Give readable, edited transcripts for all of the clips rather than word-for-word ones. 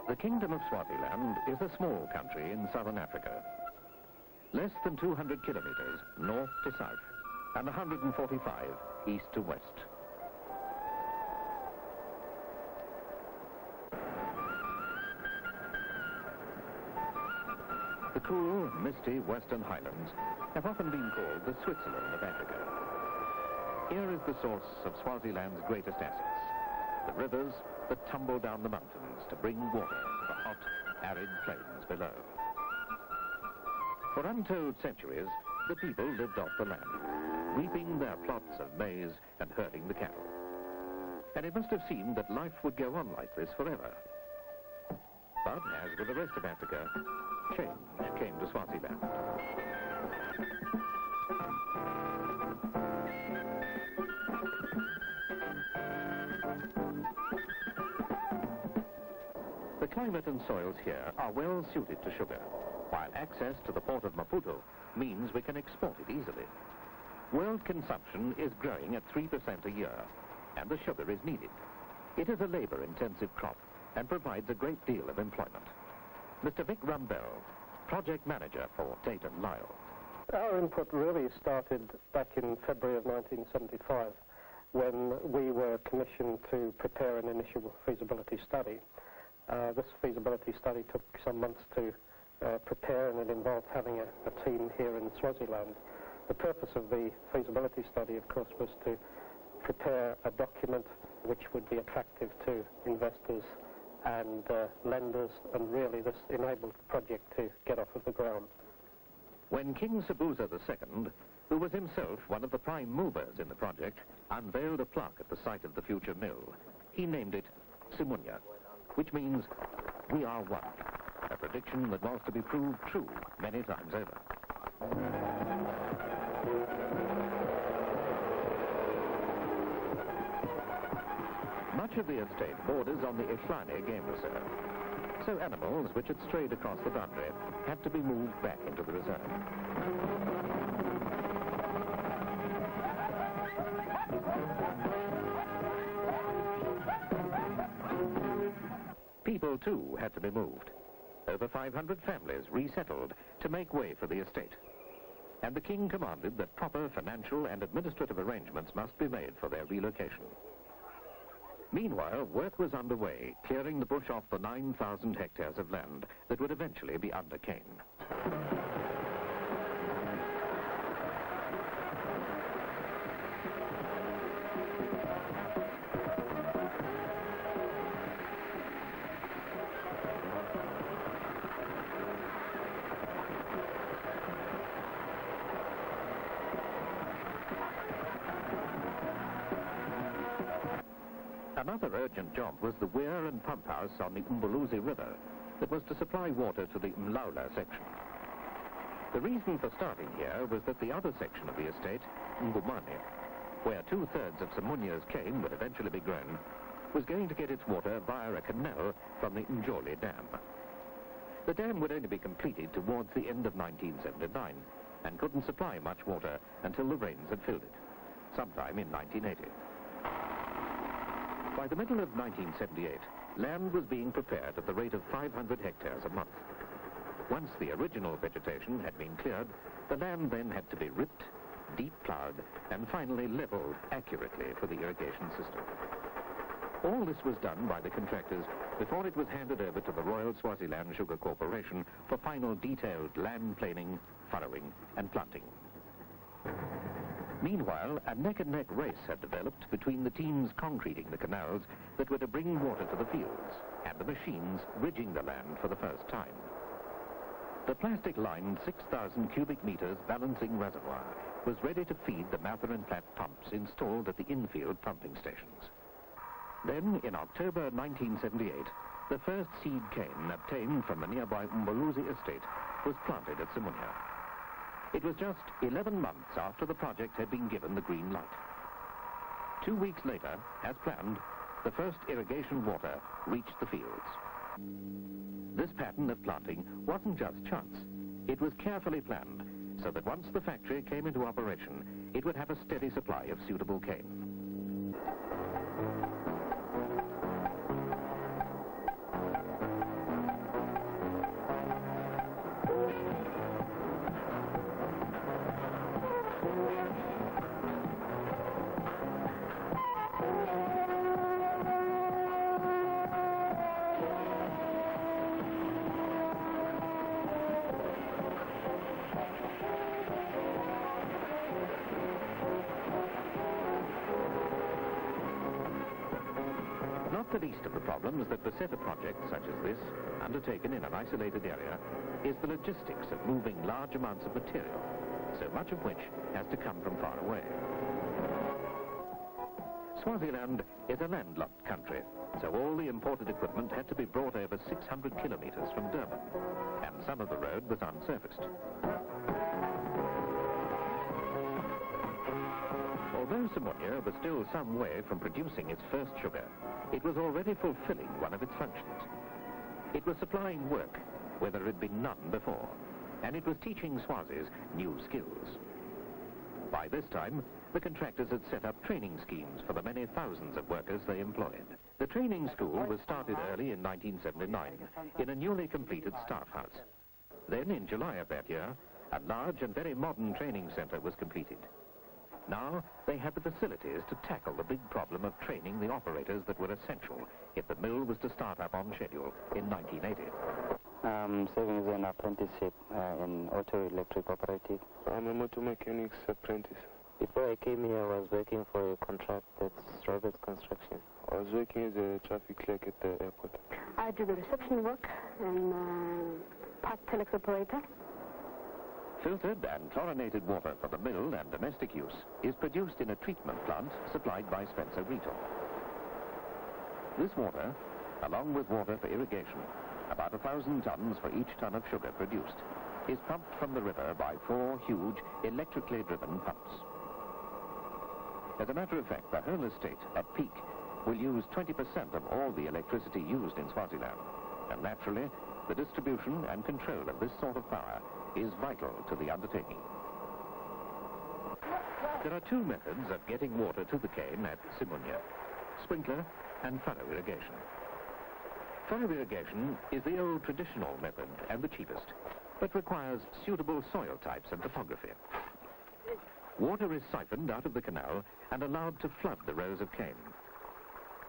The Kingdom of Swaziland is a small country in southern Africa. Less than 200 kilometers north to south and 145 east to west. The cool, misty western highlands have often been called the Switzerland of Africa. Here is the source of Swaziland's greatest assets, the rivers that tumble down the mountains to bring water to the hot, arid plains below. For untold centuries, the people lived off the land, reaping their plots of maize and herding the cattle. And it must have seemed that life would go on like this forever. But, as with the rest of Africa, change came to Swaziland. The climate and soils here are well suited to sugar, while access to the port of Maputo means we can export it easily. World consumption is growing at 3% a year, and the sugar is needed. It is a labor-intensive crop and provides a great deal of employment. Mr. Vic Rumbell, project manager for Tate & Lyle. Our input really started back in February of 1975, when we were commissioned to prepare an initial feasibility study. This feasibility study took some months to prepare, and it involved having a team here in Swaziland. The purpose of the feasibility study, of course, was to prepare a document which would be attractive to investors and lenders, and really this enabled the project to get off of the ground. When King Sobhuza II, who was himself one of the prime movers in the project, unveiled a plaque at the site of the future mill, he named it Simunya, which means we are one, a prediction that was to be proved true many times over. Much of the estate borders on the Ihlane game reserve, so animals which had strayed across the boundary had to be moved back into the reserve. People, too, had to be moved. Over 500 families resettled to make way for the estate. And the king commanded that proper financial and administrative arrangements must be made for their relocation. Meanwhile, work was underway, clearing the bush off the 9,000 hectares of land that would eventually be under cane. Another urgent job was the weir and pump house on the Umbuluzi River that was to supply water to the Mlaula section. The reason for starting here was that the other section of the estate, Ngumane, where 2/3 of Simunya's cane would eventually be grown, was going to get its water via a canal from the Njoli Dam. The dam would only be completed towards the end of 1979 and couldn't supply much water until the rains had filled it, sometime in 1980. By the middle of 1978, land was being prepared at the rate of 500 hectares a month. Once the original vegetation had been cleared, the land then had to be ripped, deep ploughed, and finally leveled accurately for the irrigation system. All this was done by the contractors before it was handed over to the Royal Swaziland Sugar Corporation for final detailed land planing, furrowing, and planting. Meanwhile, a neck-and-neck race had developed between the teams concreting the canals that were to bring water to the fields and the machines ridging the land for the first time. The plastic-lined 6,000 cubic meters balancing reservoir was ready to feed the Mather and Platt pumps installed at the infield pumping stations. Then, in October 1978, the first seed cane obtained from the nearby Umbuluzi estate was planted at Simunya. It was just 11 months after the project had been given the green light. 2 weeks later, as planned, the first irrigation water reached the fields. This pattern of planting wasn't just chance. It was carefully planned, so that once the factory came into operation, it would have a steady supply of suitable cane. Not the least of the problems that beset a project such as this, undertaken in an isolated area, is the logistics of moving large amounts of material, so much of which has to come from far away. Swaziland is a landlocked country, so all the imported equipment had to be brought over 600 kilometers from Durban, and some of the road was unsurfaced. Although Simunye was still some way from producing its first sugar, it was already fulfilling one of its functions. It was supplying work where there had been none before, and it was teaching Swazis new skills. By this time, the contractors had set up training schemes for the many thousands of workers they employed. The training school was started early in 1979 in a newly completed staff house. Then, in July of that year, a large and very modern training center was completed. Now, they had the facilities to tackle the big problem of training the operators that were essential if the mill was to start up on schedule in 1980. I'm serving as an apprenticeship in auto electric operative. I'm a motor mechanics apprentice. Before I came here, I was working for a contract that's Roberts Construction. I was working as a traffic clerk at the airport. I do the reception work and part telex operator. Filtered and chlorinated water for the mill and domestic use is produced in a treatment plant supplied by Spencer Retail. This water, along with water for irrigation, about 1,000 tons for each ton of sugar produced, is pumped from the river by 4 huge electrically driven pumps. As a matter of fact, the whole estate at peak will use 20% of all the electricity used in Swaziland, and naturally, the distribution and control of this sort of power is vital to the undertaking. There are 2 methods of getting water to the cane at Simunye: sprinkler and furrow irrigation. Furrow irrigation is the old traditional method and the cheapest, but requires suitable soil types and topography. Water is siphoned out of the canal and allowed to flood the rows of cane.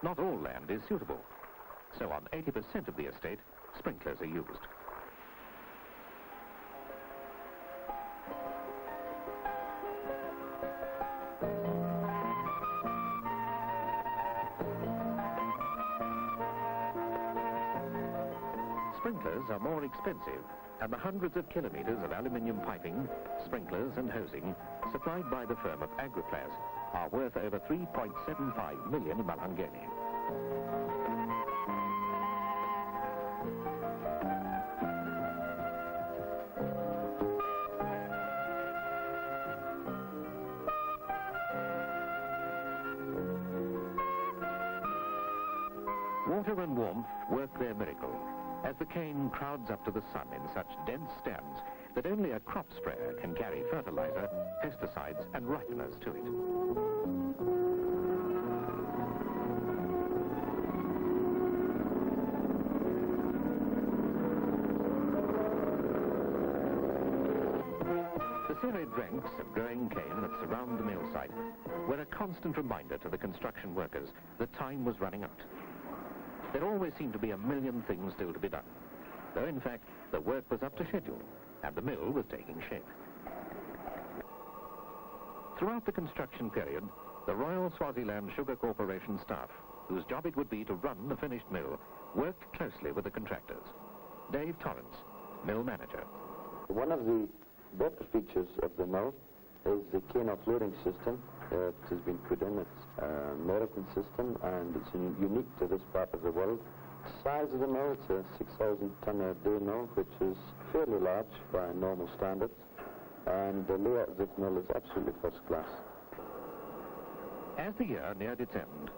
Not all land is suitable, so on 80% of the estate, sprinklers are used. Sprinklers are more expensive, and the hundreds of kilometers of aluminium piping, sprinklers and hosing supplied by the firm of Agriplas are worth over 3.75 million Malangeni. Water and warmth work their miracle, as the cane crowds up to the sun in such dense stands that only a crop sprayer can carry fertilizer, pesticides and ripeners to it. The serried ranks of growing cane that surround the mill site were a constant reminder to the construction workers that time was running out. There always seemed to be a million things still to be done, though in fact the work was up to schedule and the mill was taking shape. Throughout the construction period, the Royal Swaziland Sugar Corporation staff, whose job it would be to run the finished mill, worked closely with the contractors. Dave Torrance, mill manager. One of the better features of the mill is the cane offloading system that has been put in. It's an American system and it's unique to this part of the world. The size of the mill, it's a 6,000 ton a day mill, which is fairly large by normal standards, and the layout of this mill is absolutely first class. As the year neared its end,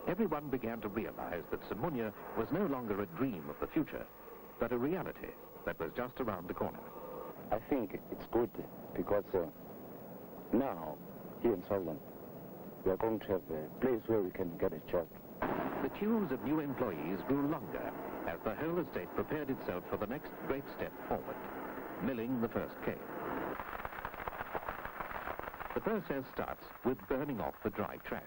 everyone began to realize that Simunye was no longer a dream of the future, but a reality that was just around the corner. I think it's good because now, here in Swaziland, we are going to have a place where we can get a job. The queues of new employees grew longer as the whole estate prepared itself for the next great step forward, milling the first cane. The process starts with burning off the dry trash.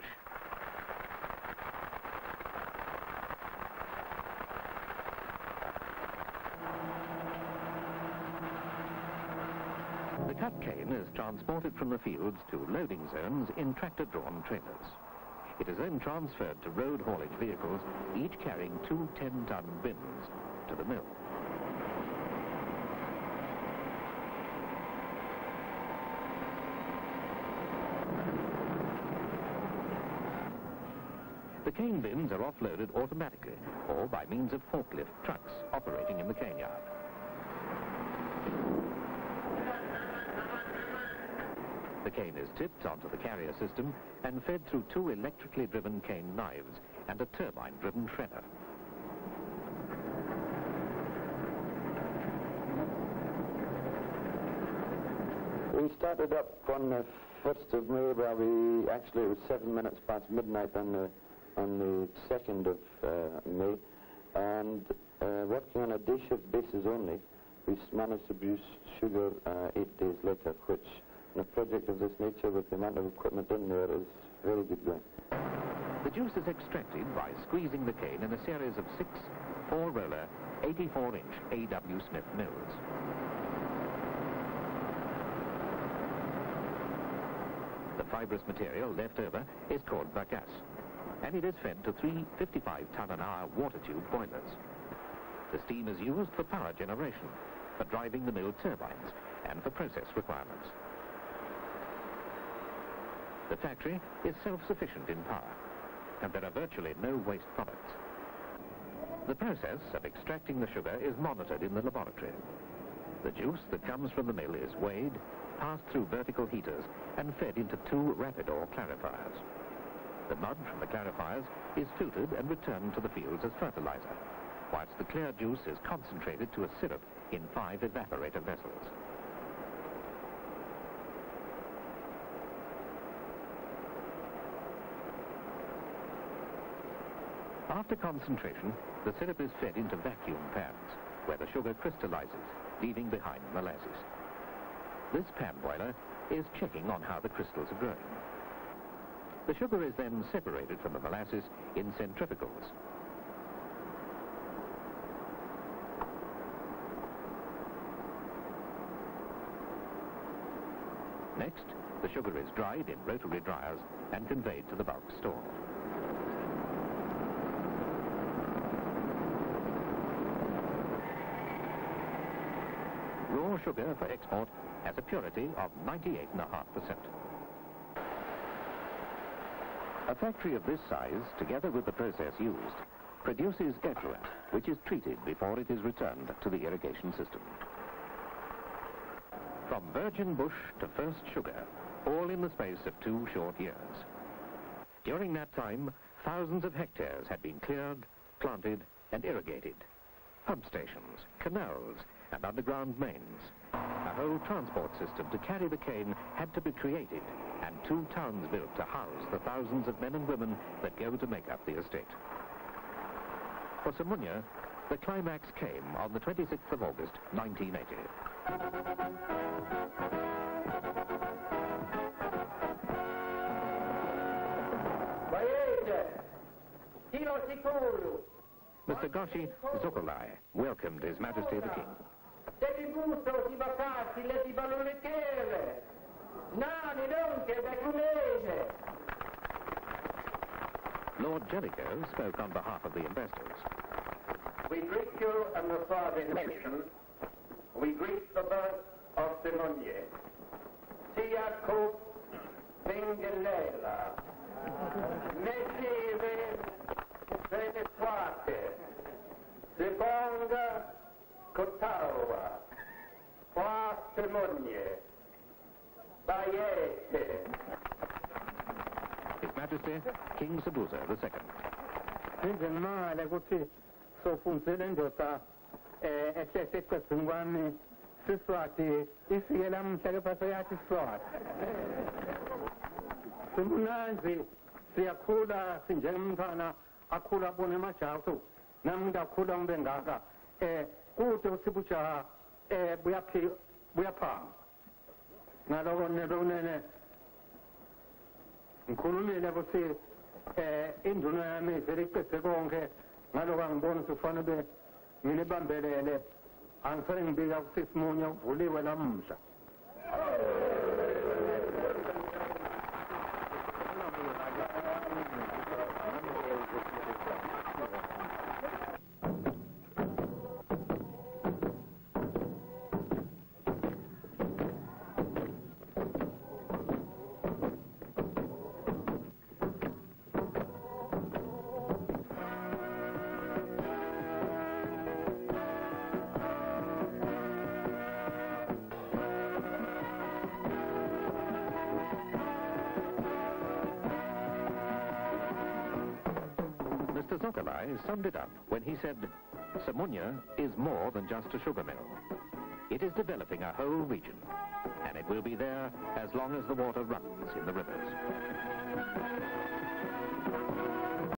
The cut cane is transported from the fields to loading zones in tractor-drawn trailers. It is then transferred to road haulage vehicles, each carrying 2 10-ton bins, to the mill. The cane bins are offloaded automatically or by means of forklift trucks operating in the cane yard. The cane is tipped onto the carrier system and fed through 2 electrically driven cane knives and a turbine-driven shredder. We started up on the 1st of May, where it was 7 minutes past midnight on the 2nd of May, and working on a day shift basis only, we managed to produce sugar 8 days later, which in a project of this nature with the amount of equipment in there is very good going. The juice is extracted by squeezing the cane in a series of 6 4-roller 84-inch A.W. Smith mills. The fibrous material left over is called bagasse, and it is fed to 3 55-ton-an-hour water tube boilers. The steam is used for power generation, for driving the mill turbines, and for process requirements. The factory is self-sufficient in power, and there are virtually no waste products. The process of extracting the sugar is monitored in the laboratory. The juice that comes from the mill is weighed, passed through vertical heaters, and fed into 2 Rapidor clarifiers. The mud from the clarifiers is filtered and returned to the fields as fertilizer, whilst the clear juice is concentrated to a syrup in 5 evaporator vessels. After concentration, the syrup is fed into vacuum pans, where the sugar crystallizes, leaving behind molasses. This pan boiler is checking on how the crystals are growing. The sugar is then separated from the molasses in centrifugals. Next, the sugar is dried in rotary dryers and conveyed to the bulk store. Raw sugar for export has a purity of 98.5%. A factory of this size, together with the process used, produces effluent, which is treated before it is returned to the irrigation system. From virgin bush to first sugar, all in the space of 2 short years. During that time, thousands of hectares had been cleared, planted, and irrigated. Pump stations, canals, and underground mains. A whole transport system to carry the cane had to be created, and 2 towns built to house the thousands of men and women that go to make up the estate. For Samunya, the climax came on the 26th of August, 1980. Mr. Goshi Zokolai welcomed His Majesty the King. Lord Jellicoe spoke on behalf of the investors. We greet you and the Swazi nation. We greet the birth of Simunye. Siyakup Singelela. Nesive Venezuate. Sibonga Kotawa. Kwa Simunye. Bayete. His Majesty, King Sobhuza II. Ngizimangala ukuthi sofundzele ndoda ehlese eqedzini kwami Siswati ifike lamhla kepha seyathi Siswati. Simunanzi siyakhula sinjengomntwana akhula abone emajaha nami ngidakhula ngibe ngaka kude ukuthi bujaha buyaphanga ngaloko nelonene ngikhulumile ukuthi induna yami vele iqede konke ngaloko angibona ukuthi kufanele ngilibambelele angifane ngibika ukuthi Simunye uvuliwe lamuhla. Mr. Zokalai summed it up when he said, Samunya is more than just a sugar mill. It is developing a whole region, and it will be there as long as the water runs in the rivers.